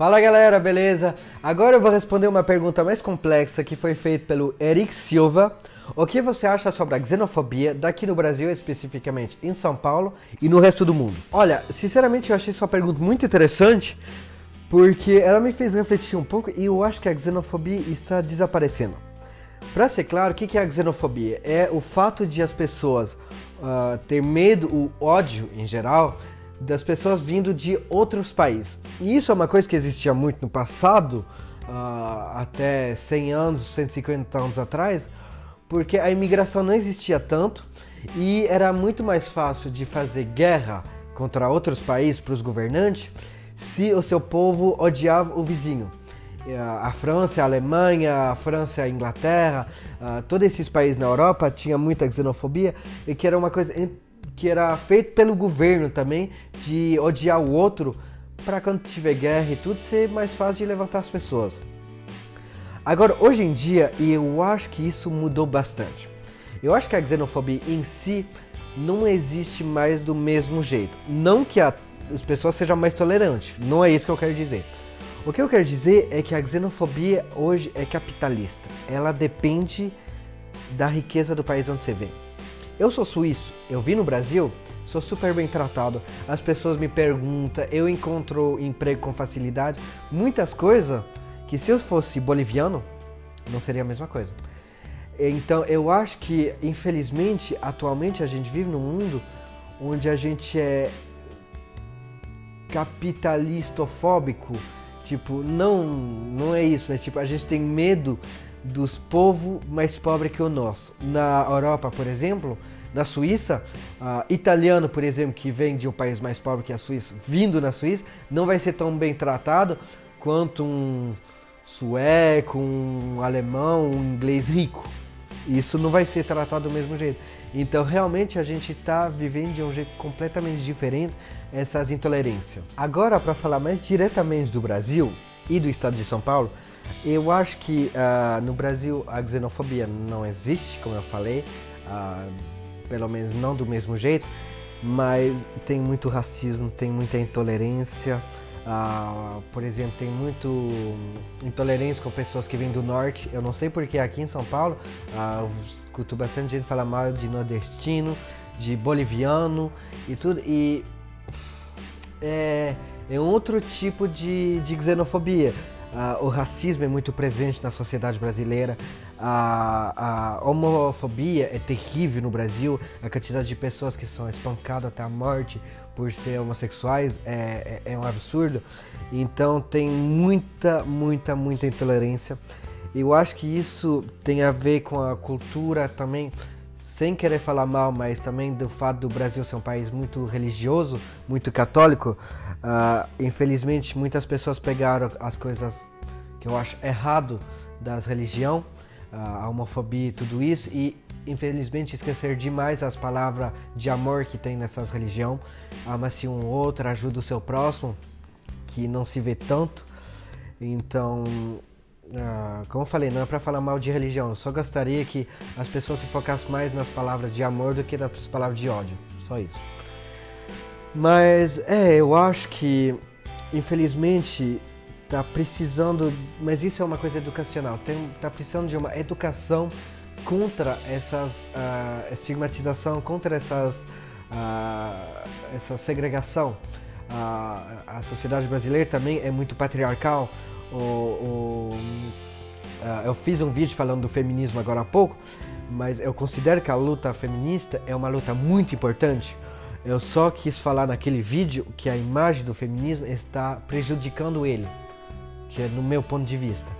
Fala galera, beleza? Agora eu vou responder uma pergunta mais complexa que foi feita pelo Eric Silva. O que você acha sobre a xenofobia daqui no Brasil, especificamente em São Paulo e no resto do mundo? Olha, sinceramente eu achei sua pergunta muito interessante porque ela me fez refletir um pouco e eu acho que a xenofobia está desaparecendo. Para ser claro, o que é a xenofobia? É o fato de as pessoas ter medo, o ódio em geral, das pessoas vindo de outros países. E isso é uma coisa que existia muito no passado, até 100 anos, 150 anos atrás, porque a imigração não existia tanto e era muito mais fácil de fazer guerra contra outros países para os governantes se o seu povo odiava o vizinho. A França, a Alemanha, a França, a Inglaterra, todos esses países na Europa tinham muita xenofobia e que era uma coisa que era feito pelo governo também, de odiar o outro, para quando tiver guerra e tudo, ser mais fácil de levantar as pessoas. Agora, hoje em dia, eu acho que isso mudou bastante. Eu acho que a xenofobia em si não existe mais do mesmo jeito. Não que as pessoas sejam mais tolerantes, não é isso que eu quero dizer. O que eu quero dizer é que a xenofobia hoje é capitalista. Ela depende da riqueza do país onde você vem. Eu sou suíço, eu vim no Brasil, sou super bem tratado, as pessoas me perguntam, eu encontro emprego com facilidade, muitas coisas que se eu fosse boliviano, não seria a mesma coisa. Então eu acho que, infelizmente, atualmente a gente vive num mundo onde a gente é capitalistofóbico, tipo, não é isso, mas tipo, a gente tem medo dos povos mais pobres que o nosso. Na Europa, por exemplo, na Suíça, italiano, por exemplo, que vem de um país mais pobre que a Suíça, vindo na Suíça, não vai ser tão bem tratado quanto um sueco, um alemão, um inglês rico. Isso não vai ser tratado do mesmo jeito. Então, realmente, a gente está vivendo de um jeito completamente diferente essas intolerâncias. Agora, para falar mais diretamente do Brasil e do estado de São Paulo, eu acho que no Brasil a xenofobia não existe, como eu falei, pelo menos não do mesmo jeito, mas tem muito racismo, tem muita intolerância. Por exemplo, tem muito intolerância com pessoas que vêm do norte. Eu não sei porque aqui em São Paulo eu escuto bastante gente falar mal de nordestino, de boliviano e tudo, e é um outro tipo de xenofobia. O racismo é muito presente na sociedade brasileira, a homofobia é terrível no Brasil, a quantidade de pessoas que são espancadas até a morte por ser homossexuais é um absurdo. Então tem muita intolerância. Eu acho que isso tem a ver com a cultura também, sem querer falar mal, mas também do fato do Brasil ser um país muito religioso, muito católico. Infelizmente, muitas pessoas pegaram as coisas que eu acho errado das religiões, a homofobia e tudo isso, e infelizmente esquecer demais as palavras de amor que tem nessas religiões. Ama-se um outro, ajuda o seu próximo, que não se vê tanto. Então, como eu falei, não é para falar mal de religião, eu só gostaria que as pessoas se focassem mais nas palavras de amor do que nas palavras de ódio, só isso. Mas eu acho que, infelizmente, tá precisando, mas isso é uma coisa educacional, tá precisando de uma educação contra essas estigmatização, contra essa segregação. A sociedade brasileira também é muito patriarcal. Eu fiz um vídeo falando do feminismo agora há pouco, mas eu considero que a luta feminista é uma luta muito importante. Eu só quis falar naquele vídeo que a imagem do feminismo está prejudicando ele, que é no meu ponto de vista.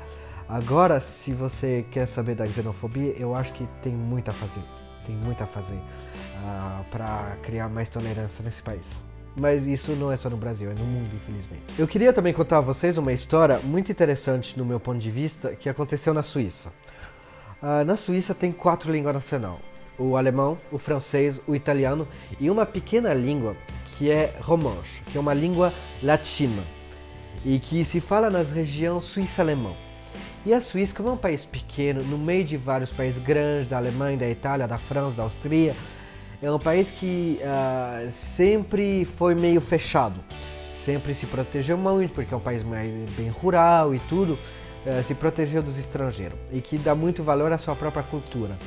Agora, se você quer saber da xenofobia, eu acho que tem muito a fazer, para criar mais tolerância nesse país. Mas isso não é só no Brasil, é no mundo, infelizmente. Eu queria também contar a vocês uma história muito interessante no meu ponto de vista que aconteceu na Suíça. Na Suíça tem 4 línguas nacionais: o alemão, o francês, o italiano e uma pequena língua que é romanche, que é uma língua latina e que se fala nas regiões suíça-alemão. E a Suíça, como é um país pequeno, no meio de vários países grandes, da Alemanha, da Itália, da França, da Áustria, é um país que sempre foi meio fechado. sempre se protegeu muito, porque é um país bem rural e tudo, se protegeu dos estrangeiros e que dá muito valor à sua própria cultura.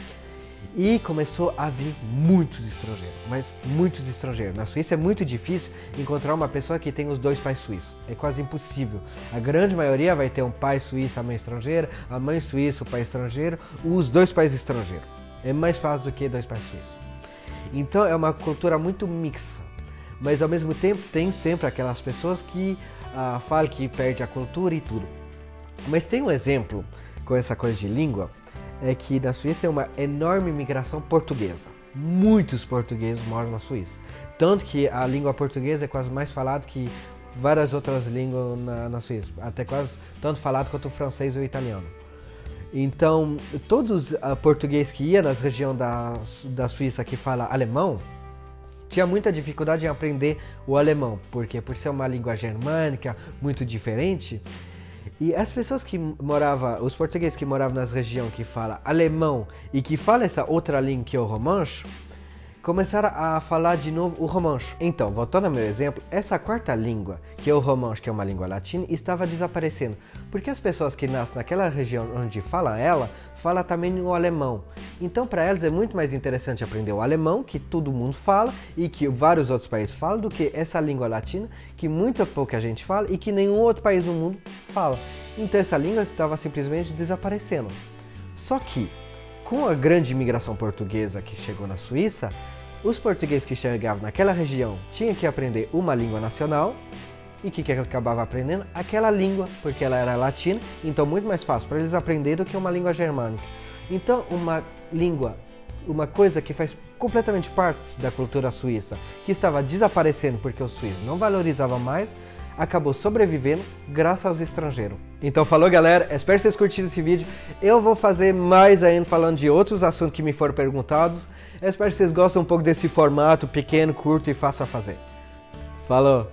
E começou a vir muitos estrangeiros, mas muitos estrangeiros. Na Suíça é muito difícil encontrar uma pessoa que tem os dois pais suíços. É quase impossível. A grande maioria vai ter um pai suíço, a mãe estrangeira, a mãe suíça, o pai estrangeiro, os dois pais estrangeiros. É mais fácil do que dois pais suíços. Então é uma cultura muito mixa. Mas ao mesmo tempo tem sempre aquelas pessoas que falam que perde a cultura e tudo. Mas tem um exemplo com essa coisa de língua, é que na Suíça tem uma enorme imigração portuguesa. Muitos portugueses moram na Suíça. Tanto que a língua portuguesa é quase mais falada que várias outras línguas na Suíça. Até quase tanto falado quanto o francês ou o italiano. Então, todos os portugueses que iam nas regiões da Suíça que fala alemão, tinha muita dificuldade em aprender o alemão. Porque por ser uma língua germânica muito diferente. E as pessoas que moravam, os portugueses que moravam nas regiões que falam alemão e que falam essa outra língua que é o romanche, começaram a falar de novo o romanche. Então, voltando ao meu exemplo, essa quarta língua, que é o romanche, que é uma língua latina, estava desaparecendo. Porque as pessoas que nascem naquela região onde falam ela, falam também o alemão. Então, para elas é muito mais interessante aprender o alemão, que todo mundo fala e que vários outros países falam, do que essa língua latina, que muito pouca gente fala e que nenhum outro país no mundo fala. Então, essa língua estava simplesmente desaparecendo. Só que, com a grande imigração portuguesa que chegou na Suíça, os portugueses que chegavam naquela região tinham que aprender uma língua nacional e que acabava aprendendo aquela língua, porque ela era latina, então muito mais fácil para eles aprender do que uma língua germânica. Então uma língua, uma coisa que faz completamente parte da cultura suíça, que estava desaparecendo porque os suíços não valorizavam mais, acabou sobrevivendo graças aos estrangeiros. Então falou galera, espero que vocês curtiram esse vídeo. Eu vou fazer mais ainda falando de outros assuntos que me foram perguntados. Eu espero que vocês gostem um pouco desse formato pequeno, curto e fácil a fazer. Falou!